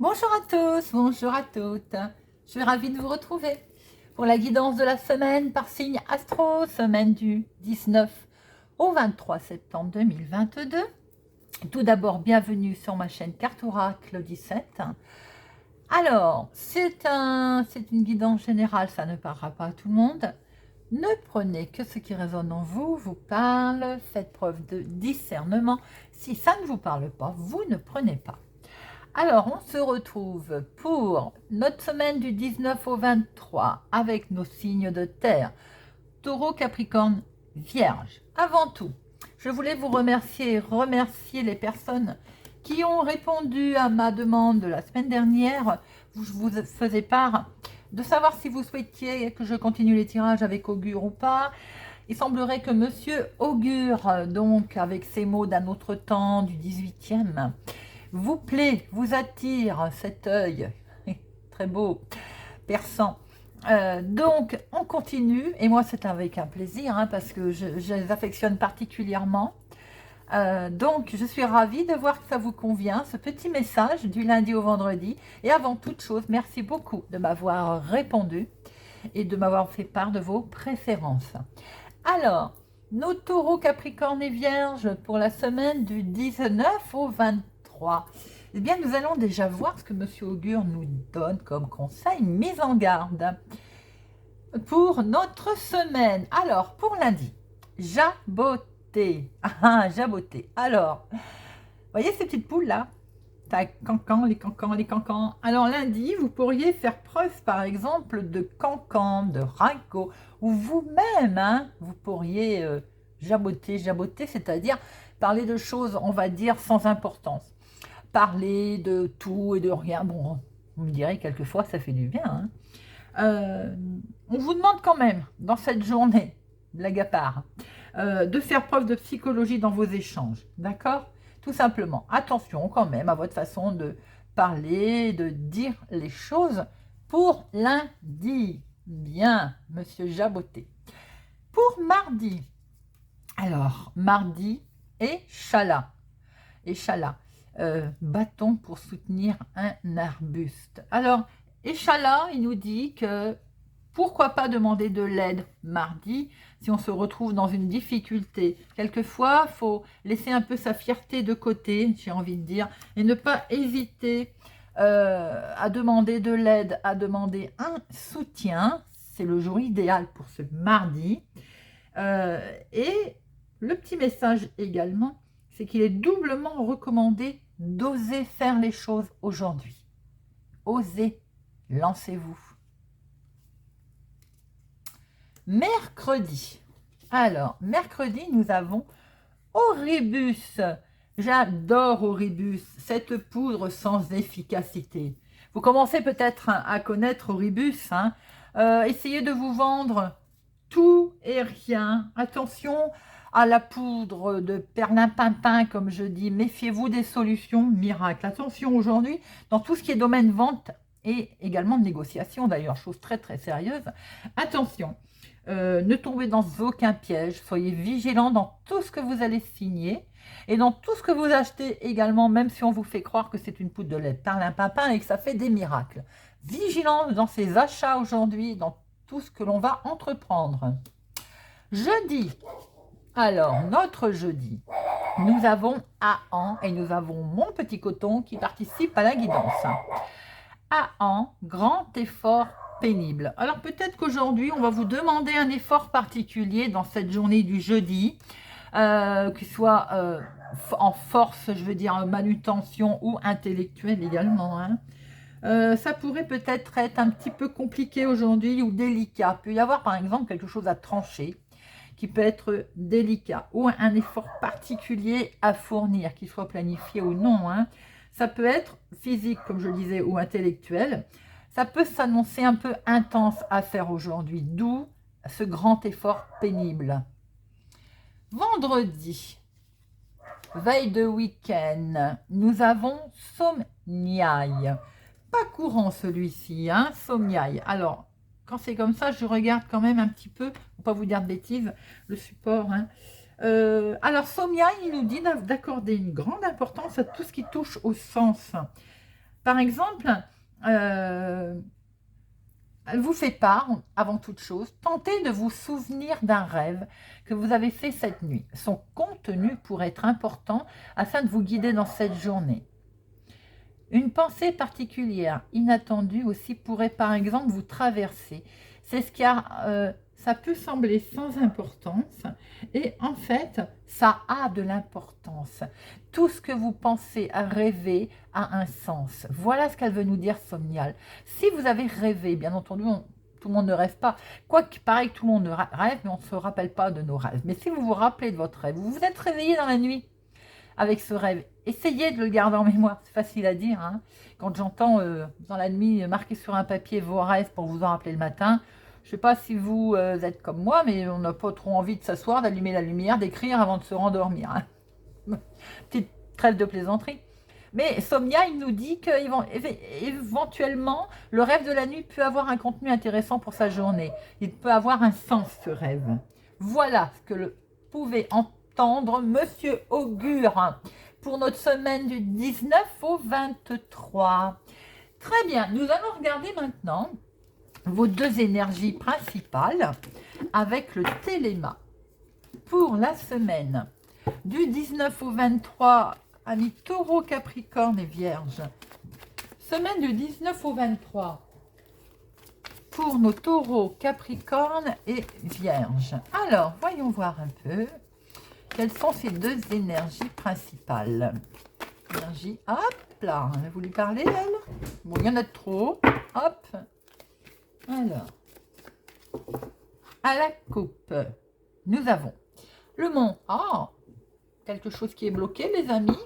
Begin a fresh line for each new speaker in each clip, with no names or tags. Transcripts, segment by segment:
Bonjour à tous, bonjour à toutes. Je suis ravie de vous retrouver pour la guidance de la semaine par signe astro, semaine du 19 au 23 septembre 2022. Tout d'abord, bienvenue sur ma chaîne Carte Oracle 17. Alors, c'est une guidance générale, ça ne parlera pas à tout le monde. Ne prenez que ce qui résonne en vous, vous parle, faites preuve de discernement. Si ça ne vous parle pas, vous ne prenez pas. Alors, on se retrouve pour notre semaine du 19 au 23 avec nos signes de terre, Taureau, Capricorne, Vierge. Avant tout, je voulais vous remercier les personnes qui ont répondu à ma demande de la semaine dernière. Je vous faisais part de savoir si vous souhaitiez que je continue les tirages avec Augure ou pas. Il semblerait que Monsieur Augure, donc avec ces mots d'un autre temps du 18e, vous plaît, vous attire cet œil très beau, perçant. Donc, on continue, et moi c'est avec un plaisir, parce que je les affectionne particulièrement. Donc, je suis ravie de voir que ça vous convient, ce petit message du lundi au vendredi. Et avant toute chose, merci beaucoup de m'avoir répondu et de m'avoir fait part de vos préférences. Alors, nos taureaux, capricornes et vierges pour la semaine du 19 au 23. Eh bien, nous allons déjà voir ce que Monsieur Augure nous donne comme conseil, mise en garde pour notre semaine. Alors, pour lundi, jaboter. Jaboter. Alors, vous voyez ces petites poules là? Cancan, les cancans, les cancans. Alors lundi, vous pourriez faire preuve par exemple de cancan, de ragot, ou vous-même, vous pourriez jaboter, c'est-à-dire parler de choses, on va dire, sans importance. Parler de tout et de rien. Bon, vous me direz, quelquefois, ça fait du bien. On vous demande quand même, dans cette journée, blague à part, de faire preuve de psychologie dans vos échanges, d'accord? Tout simplement, attention quand même à votre façon de parler, de dire les choses pour lundi. Bien, Monsieur Jaboté. Pour mardi, alors, mardi, échalas. Échalas, bâton pour soutenir un arbuste. Alors, échalas, il nous dit que pourquoi pas demander de l'aide mardi si on se retrouve dans une difficulté. Quelquefois, il faut laisser un peu sa fierté de côté, j'ai envie de dire, et ne pas hésiter à demander de l'aide, à demander un soutien. C'est le jour idéal pour ce mardi. Et le petit message également, c'est qu'il est doublement recommandé d'oser faire les choses aujourd'hui. Osez, lancez-vous. Mercredi. Alors, mercredi, nous avons Oribus. J'adore Oribus, cette poudre sans efficacité. Vous commencez peut-être à connaître Oribus. Essayez de vous vendre tout et rien. Attention à la poudre de perlimpinpin, comme je dis. Méfiez-vous des solutions miracles. Attention aujourd'hui, dans tout ce qui est domaine vente et également de négociation, d'ailleurs, chose très très sérieuse. Attention. Ne tombez dans aucun piège, soyez vigilants dans tout ce que vous allez signer et dans tout ce que vous achetez également, même si on vous fait croire que c'est une poudre de lait perlimpinpin et que ça fait des miracles. Vigilants dans ces achats aujourd'hui, dans tout ce que l'on va entreprendre. Jeudi, alors notre jeudi, nous avons Aan et nous avons mon petit coton qui participe à la guidance. Aan, grand effort pénible. Alors peut-être qu'aujourd'hui, on va vous demander un effort particulier dans cette journée du jeudi, qu'il soit en force, je veux dire manutention ou intellectuelle également. Ça pourrait peut-être être un petit peu compliqué aujourd'hui ou délicat. Il peut y avoir par exemple quelque chose à trancher qui peut être délicat ou un effort particulier à fournir, qu'il soit planifié ou non. Ça peut être physique, comme je le disais, ou intellectuel. Ça peut s'annoncer un peu intense à faire aujourd'hui, d'où ce grand effort pénible. Vendredi, veille de week-end, nous avons Somniaï. Pas courant celui-ci, Somniaï. Alors, quand c'est comme ça, je regarde quand même un petit peu, pour pas vous dire de bêtises, le support. Alors, Somniaï, il nous dit d'accorder une grande importance à tout ce qui touche au sens. Par exemple, elle vous fait part, avant toute chose, tentez de vous souvenir d'un rêve que vous avez fait cette nuit. Son contenu pourrait être important afin de vous guider dans cette journée. Une pensée particulière, inattendue aussi, pourrait par exemple vous traverser. C'est ce qui a, ça peut sembler sans importance et en fait, ça a de l'importance. Tout ce que vous pensez à rêver a un sens. Voilà ce qu'elle veut nous dire, Somnial. Si vous avez rêvé, bien entendu, tout le monde ne rêve pas. Quoique, pareil, tout le monde rêve, mais on ne se rappelle pas de nos rêves. Mais si vous vous rappelez de votre rêve, vous vous êtes réveillé dans la nuit avec ce rêve. Essayez de le garder en mémoire, c'est facile à dire. Hein. Quand j'entends dans la nuit marquer sur un papier vos rêves pour vous en rappeler le matin, je ne sais pas si vous êtes comme moi, mais on n'a pas trop envie de s'asseoir, d'allumer la lumière, d'écrire avant de se rendormir. Hein. Petite trêve de plaisanterie. Mais Somnia, il nous dit qu'éventuellement, le rêve de la nuit peut avoir un contenu intéressant pour sa journée. Il peut avoir un sens, ce rêve. Voilà ce que le pouvait entendre Monsieur Augure pour notre semaine du 19 au 23. Très bien, nous allons regarder maintenant vos deux énergies principales avec le téléma. Pour la semaine du 19 au 23, amis Taureau, Capricorne et Vierge. Semaine du 19 au 23 pour nos Taureaux, Capricorne et Vierge. Alors, voyons voir un peu quelles sont ces deux énergies principales. Énergie, hop là, vous lui parlez, elle? Bon, il y en a trop, hop. Alors, à la coupe, nous avons le mont. Ah, quelque chose qui est bloqué, les amis.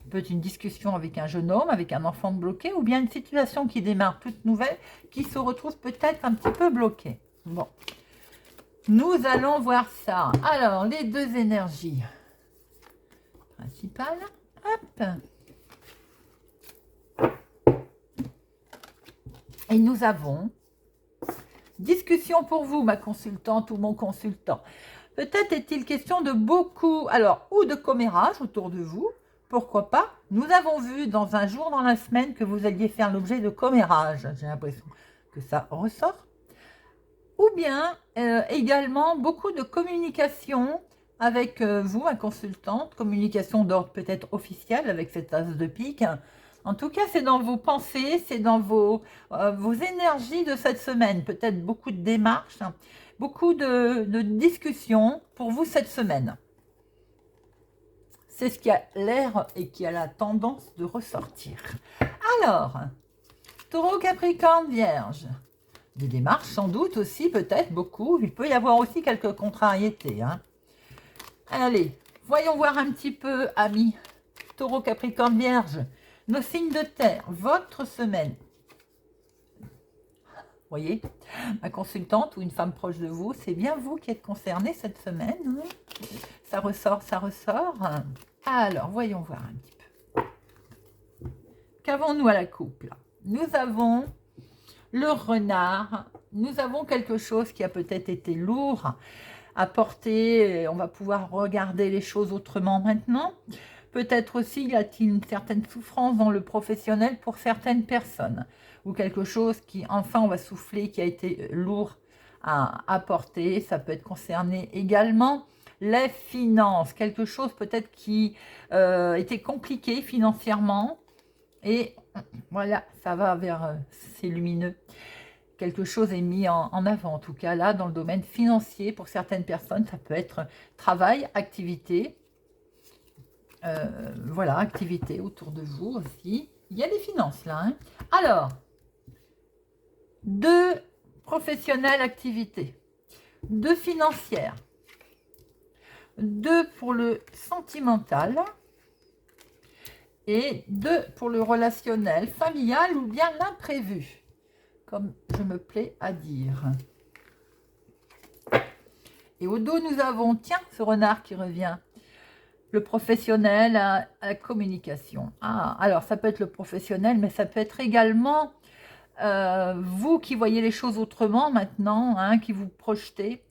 Peut-être une discussion avec un jeune homme, avec un enfant bloqué, ou bien une situation qui démarre toute nouvelle, qui se retrouve peut-être un petit peu bloquée. Bon, nous allons voir ça. Alors, les deux énergies principales, hop. Et nous avons discussion pour vous, ma consultante ou mon consultant. Peut-être est-il question de beaucoup, alors, ou de commérage autour de vous, pourquoi pas. Nous avons vu dans un jour dans la semaine que vous alliez faire l'objet de commérage. J'ai l'impression que ça ressort. Ou bien également beaucoup de communication avec vous, ma consultante. Communication d'ordre peut-être officiel avec cette as de pique. En tout cas, c'est dans vos pensées, c'est dans vos énergies de cette semaine. Peut-être beaucoup de démarches, beaucoup de discussions pour vous cette semaine. C'est ce qui a l'air et qui a la tendance de ressortir. Alors, Taureau, Capricorne, Vierge. Des démarches sans doute aussi, peut-être beaucoup. Il peut y avoir aussi quelques contrariétés. Hein. Allez, voyons voir un petit peu, amis. Taureau, Capricorne, Vierge. Nos signes de terre, votre semaine. Voyez, ma consultante ou une femme proche de vous, c'est bien vous qui êtes concerné cette semaine. Hein. Ça ressort, ça ressort. Alors, voyons voir un petit peu. Qu'avons-nous à la coupe là? Nous avons le renard. Nous avons quelque chose qui a peut-être été lourd à porter. On va pouvoir regarder les choses autrement maintenant. Peut-être aussi y a-t-il une certaine souffrance dans le professionnel pour certaines personnes. Ou quelque chose qui, enfin, on va souffler, qui a été lourd à porter. Ça peut être concerné également les finances. Quelque chose peut-être qui était compliqué financièrement. Et voilà, ça va vers... c'est lumineux. Quelque chose est mis en avant, en tout cas là, dans le domaine financier. Pour certaines personnes, ça peut être travail, activité. Voilà, activité autour de vous aussi. Il y a des finances là. Hein. Alors, deux professionnelles activités, deux financières, deux pour le sentimental et deux pour le relationnel, familial ou bien l'imprévu, comme je me plais à dire. Et au dos, nous avons, tiens, ce renard qui revient. Le professionnel à la communication. Ah, alors ça peut être le professionnel, mais ça peut être également vous qui voyez les choses autrement maintenant, hein, qui vous projetez.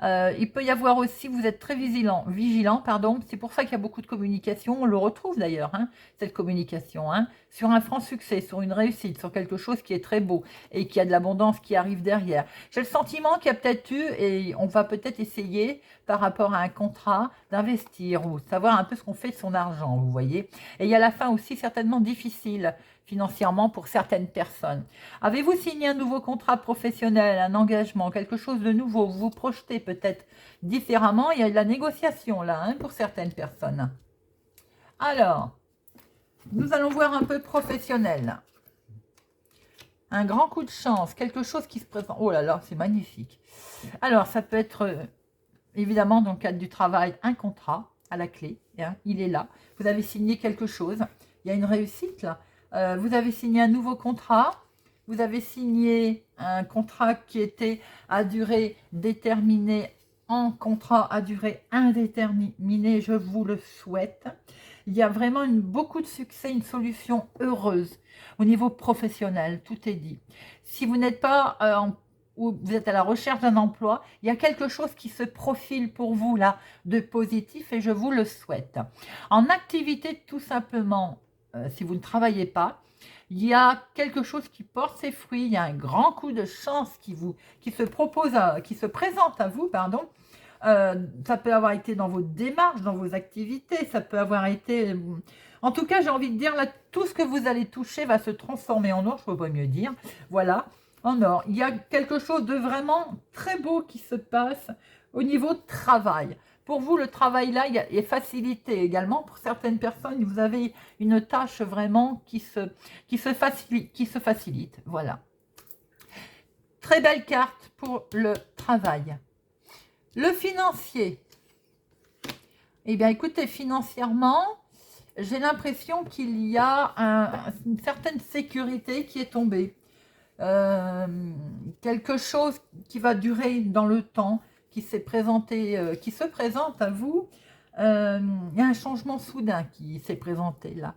Il peut y avoir aussi, vous êtes très vigilant, pardon. C'est pour ça qu'il y a beaucoup de communication. On le retrouve d'ailleurs, hein, cette communication, hein, sur un franc succès, sur une réussite, sur quelque chose qui est très beau et qui a de l'abondance qui arrive derrière. J'ai le sentiment qu'il y a peut-être eu, et on va peut-être essayer par rapport à un contrat d'investir ou savoir un peu ce qu'on fait de son argent, vous voyez. Et il y a la fin aussi certainement difficile financièrement pour certaines personnes. Avez-vous signé un nouveau contrat professionnel, un engagement, quelque chose de nouveau? Vous vous projetez peut-être différemment. Il y a de la négociation là, hein, pour certaines personnes. Alors, nous allons voir un peu professionnel. Un grand coup de chance, quelque chose qui se présente. Oh là là, c'est magnifique. Alors, ça peut être évidemment dans le cadre du travail, un contrat à la clé. Hein, il est là. Vous avez signé quelque chose. Il y a une réussite là. Vous avez signé un nouveau contrat. Vous avez signé un contrat qui était à durée déterminée en contrat à durée indéterminée. Je vous le souhaite. Il y a vraiment beaucoup de succès, une solution heureuse au niveau professionnel. Tout est dit. Si vous n'êtes pas ou vous êtes à la recherche d'un emploi, il y a quelque chose qui se profile pour vous là de positif et je vous le souhaite. En activité, tout simplement, si vous ne travaillez pas, il y a quelque chose qui porte ses fruits, il y a un grand coup de chance qui se présente à vous, pardon. Ça peut avoir été dans vos démarches, dans vos activités, ça peut avoir été... En tout cas, j'ai envie de dire, là, tout ce que vous allez toucher va se transformer en or, je ne peux pas mieux dire. Voilà, en or. Il y a quelque chose de vraiment très beau qui se passe au niveau travail. Pour vous, le travail là, il est facilité également. Pour certaines personnes, vous avez une tâche vraiment qui se facilite. Voilà. Très belle carte pour le travail. Le financier. Eh bien, écoutez, financièrement, j'ai l'impression qu'il y a une certaine sécurité qui est tombée. Quelque chose qui va durer dans le temps, qui s'est présenté, qui se présente à vous. Il y a un changement soudain qui s'est présenté là.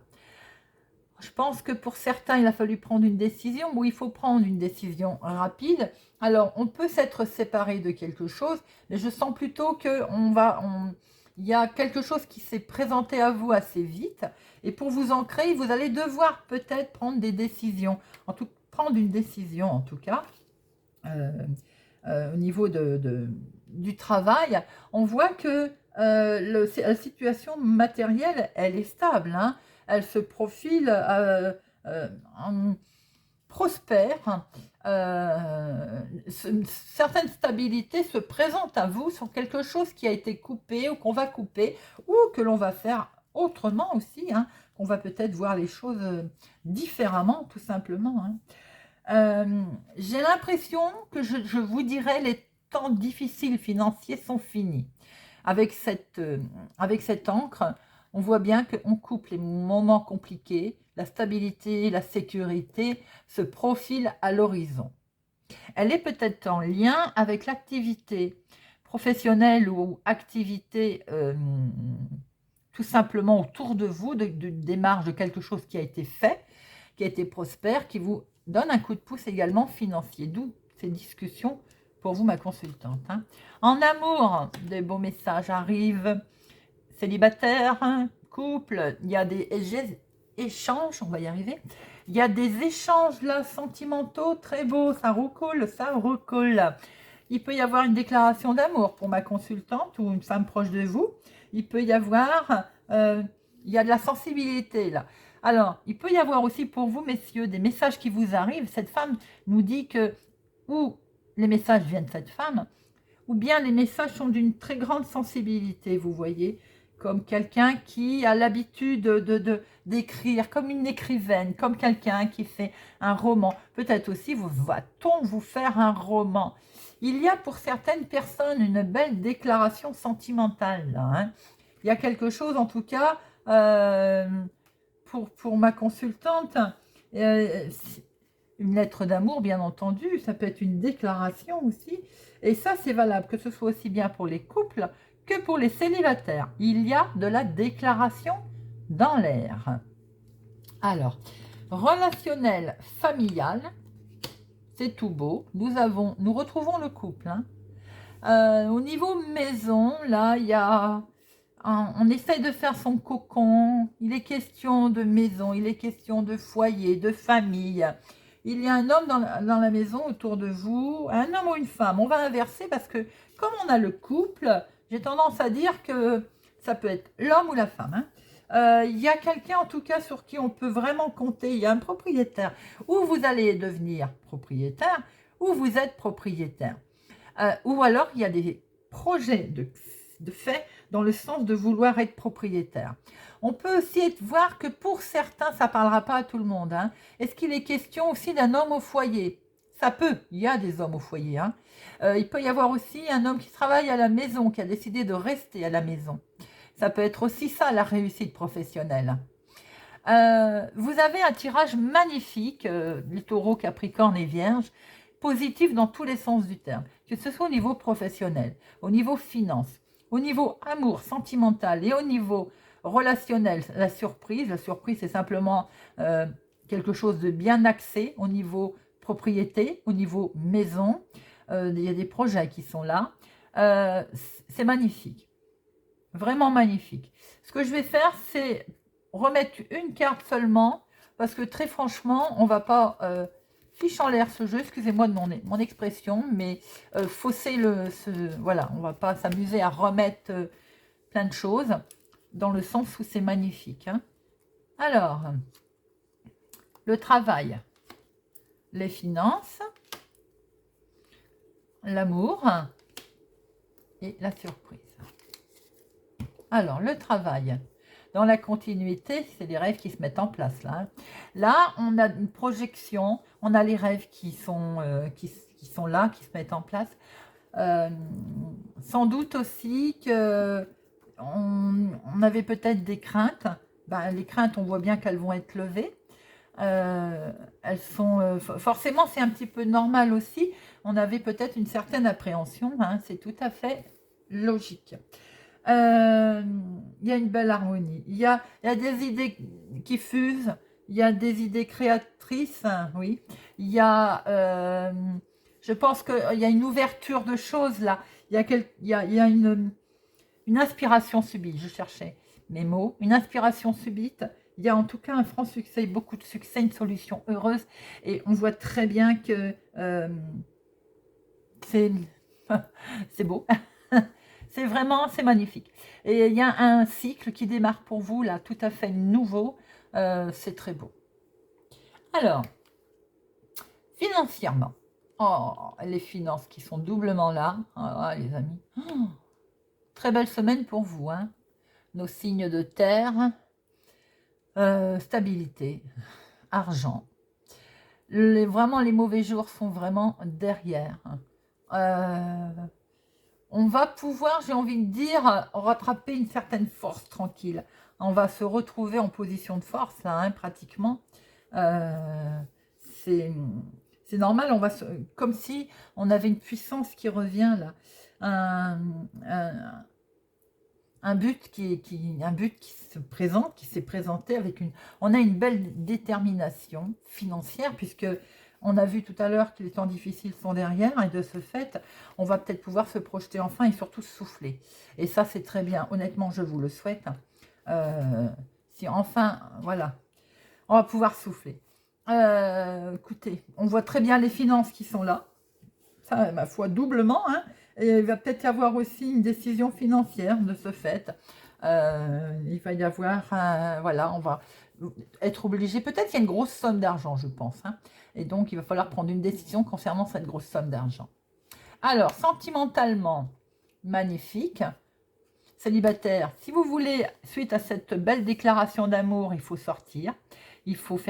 Je pense que pour certains, il a fallu prendre une décision, ou il faut prendre une décision rapide. Alors, on peut s'être séparé de quelque chose, mais je sens plutôt qu'il y a quelque chose qui s'est présenté à vous assez vite. Et pour vous ancrer, vous allez devoir peut-être prendre des décisions. Prendre une décision, en tout cas, au niveau du travail. On voit que la situation matérielle, elle est stable, hein. Elle se profile prospère. Certaines stabilités se présentent à vous sur quelque chose qui a été coupé ou qu'on va couper ou que l'on va faire autrement aussi, hein, qu'on va peut-être voir les choses différemment, tout simplement. Hein. J'ai l'impression que je vous dirais les temps difficiles financiers sont finis. Avec cette encre, on voit bien qu'on coupe les moments compliqués, la stabilité, la sécurité se profilent à l'horizon. Elle est peut-être en lien avec l'activité professionnelle ou activité tout simplement autour de vous, de démarche de quelque chose qui a été fait, qui a été prospère, qui vous donne un coup de pouce également financier. D'où ces discussions pour vous, ma consultante. Hein. En amour, des beaux messages arrivent. Célibataire, hein, couple, il y a des échanges, on va y arriver. Il y a des échanges là sentimentaux très beaux, ça recoule, ça recoule. Il peut y avoir une déclaration d'amour pour ma consultante ou une femme proche de vous. Il peut y avoir, il y a de la sensibilité là. Alors, il peut y avoir aussi pour vous, messieurs, des messages qui vous arrivent. Cette femme nous dit que, ou les messages viennent de cette femme, ou bien les messages sont d'une très grande sensibilité, vous voyez, comme quelqu'un qui a l'habitude d'écrire, comme une écrivaine, comme quelqu'un qui fait un roman. Peut-être aussi, va-t-on vous faire un roman? Il y a pour certaines personnes une belle déclaration sentimentale. Là, hein. Il y a quelque chose, en tout cas, pour ma consultante, une lettre d'amour, bien entendu, ça peut être une déclaration aussi. Et ça, c'est valable, que ce soit aussi bien pour les couples que pour les célibataires. Il y a de la déclaration dans l'air. Alors, relationnel familial, c'est tout beau. Nous retrouvons le couple. Hein. Au niveau maison, là, il y a... On essaye de faire son cocon. Il est question de maison, il est question de foyer, de famille. Il y a un homme dans la maison autour de vous, un homme ou une femme. On va inverser parce que comme on a le couple, j'ai tendance à dire que ça peut être l'homme ou la femme, hein. Il y a quelqu'un en tout cas sur qui on peut vraiment compter. Il y a un propriétaire. Ou vous allez devenir propriétaire, ou vous êtes propriétaire. Ou alors il y a des projets de fait dans le sens de vouloir être propriétaire. On peut aussi voir que pour certains, ça ne parlera pas à tout le monde, hein. Est-ce qu'il est question aussi d'un homme au foyer? Ça peut, il y a des hommes au foyer, hein. Il peut y avoir aussi un homme qui travaille à la maison, qui a décidé de rester à la maison. Ça peut être aussi ça, la réussite professionnelle. Vous avez un tirage magnifique, les taureaux, capricornes et vierges, positif dans tous les sens du terme, que ce soit au niveau professionnel, au niveau finance, au niveau amour, sentimental et au niveau relationnel. La surprise c'est simplement quelque chose de bien axé au niveau propriété, au niveau maison. Il y a des projets qui sont là. C'est magnifique. Vraiment magnifique. Ce que je vais faire, c'est remettre une carte seulement, parce que très franchement, on ne va pas fiche en l'air ce jeu, excusez-moi de mon expression, mais fausser voilà, on ne va pas s'amuser à remettre plein de choses, dans le sens où c'est magnifique, hein. Alors, le travail, les finances, l'amour et la surprise. Alors, le travail, dans la continuité, c'est les rêves qui se mettent en place là, hein. Là, on a une projection, on a les rêves qui sont là, qui se mettent en place. Sans doute aussi que on avait peut-être des craintes. Ben, les craintes, on voit bien qu'elles vont être levées. Elles sont forcément, c'est un petit peu normal aussi. On avait peut-être une certaine appréhension, hein, c'est tout à fait logique. Il y a une belle harmonie. Il y a des idées qui fusent. Il y a des idées créatrices, hein, oui. Il y a, je pense qu'il y a une ouverture de choses là. Il y a une inspiration subite. Je cherchais mes mots. Une inspiration subite. Il y a en tout cas un franc succès, beaucoup de succès, une solution heureuse. Et on voit très bien que c'est beau. C'est magnifique. Et il y a un cycle qui démarre pour vous, là, tout à fait nouveau. C'est très beau. Alors, financièrement. Oh, les finances qui sont doublement là. Oh, les amis. Oh, très belle semaine pour vous, hein. Nos signes de terre. Stabilité. Argent. Vraiment, les mauvais jours sont vraiment derrière. On va pouvoir, j'ai envie de dire, rattraper une certaine force tranquille. On va se retrouver en position de force, là, hein, pratiquement. C'est normal, comme si on avait une puissance qui revient, là. Un but qui se présente, qui s'est présenté avec on a une belle détermination financière, puisque on a vu tout à l'heure que les temps difficiles sont derrière, et de ce fait, on va peut-être pouvoir se projeter enfin et surtout souffler. Et ça, c'est très bien. Honnêtement, je vous le souhaite. Si enfin, voilà, on va pouvoir souffler. Écoutez, on voit très bien les finances qui sont là. Ça, ma foi, doublement, hein. Et il va peut-être y avoir aussi une décision financière de ce fait. Il va y avoir, voilà, on va être obligé. Peut-être qu'il y a une grosse somme d'argent, je pense, hein. Et donc, il va falloir prendre une décision concernant cette grosse somme d'argent. Alors, sentimentalement, magnifique. Célibataire, si vous voulez, suite à cette belle déclaration d'amour, il faut sortir. Il faut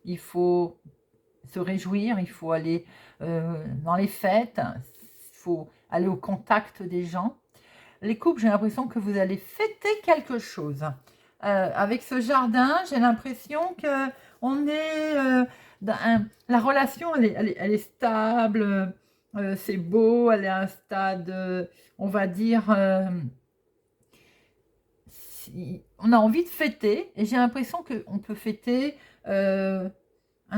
il faut se réjouir, il faut aller dans les fêtes, il faut aller au contact des gens. Les couples, j'ai l'impression que vous allez fêter quelque chose. Avec ce jardin, j'ai l'impression que la relation, elle est stable, c'est beau, elle est à un stade, on va dire, on a envie de fêter, et j'ai l'impression qu'on peut fêter un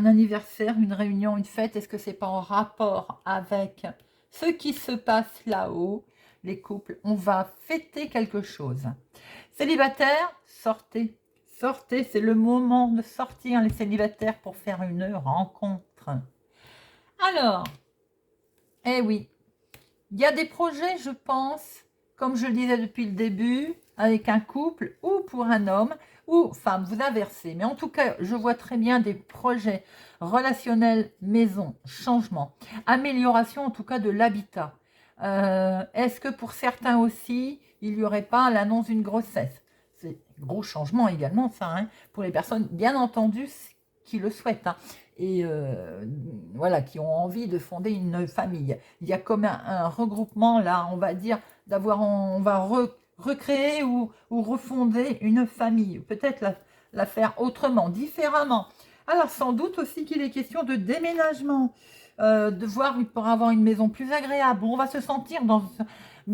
anniversaire, une réunion, une fête. Est-ce que c'est pas en rapport avec ce qui se passe là-haut. Les couples, on va fêter quelque chose. Célibataires, sortez. Sortez, c'est le moment de sortir les célibataires pour faire une rencontre. Alors, eh oui, il y a des projets, je pense, comme je le disais depuis le début, avec un couple ou pour un homme ou femme, vous inversez. Mais en tout cas, je vois très bien des projets relationnels, maison, changement, amélioration en tout cas de l'habitat. Est-ce que pour certains aussi, il n'y aurait pas l'annonce d'une grossesse? C'est un gros changement également, ça, hein, pour les personnes, bien entendu, qui le souhaitent. Hein, et voilà, qui ont envie de fonder une famille. Il y a comme un regroupement, là, on va dire, on va recréer ou refonder une famille. Peut-être la faire autrement, différemment. Alors, sans doute aussi qu'il est question de déménagement. De voir pour avoir une maison plus agréable. On va se sentir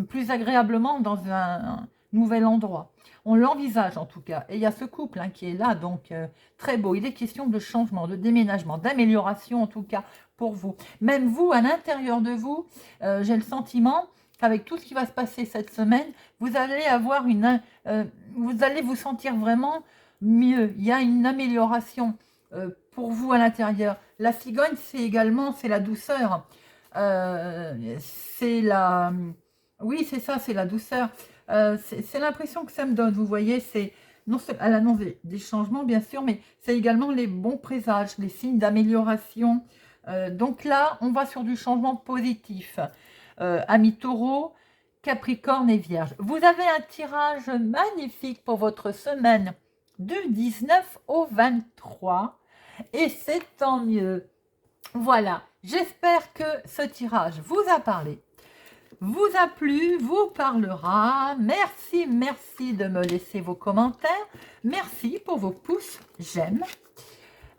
plus agréablement dans un nouvel endroit. On l'envisage en tout cas. Et il y a ce couple hein, qui est là, donc très beau. Il est question de changement, de déménagement, d'amélioration en tout cas pour vous. Même vous, à l'intérieur de vous, j'ai le sentiment qu'avec tout ce qui va se passer cette semaine, vous allez avoir vous allez vous sentir vraiment mieux. Il y a une amélioration pour vous à l'intérieur. La cigogne, c'est la douceur. Oui, c'est ça, c'est la douceur. C'est l'impression que ça me donne, vous voyez, c'est non à l'annonce des changements, bien sûr, mais c'est également les bons présages, les signes d'amélioration. Donc là, on va sur du changement positif. Amis taureau, Capricorne et Vierge. Vous avez un tirage magnifique pour votre semaine du 19 au 23 et c'est tant mieux. Voilà, j'espère que ce tirage vous a parlé, vous a plu, vous parlera. Merci, merci de me laisser vos commentaires. Merci pour vos pouces, j'aime.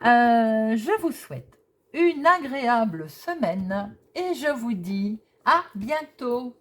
Je vous souhaite une agréable semaine et je vous dis à bientôt.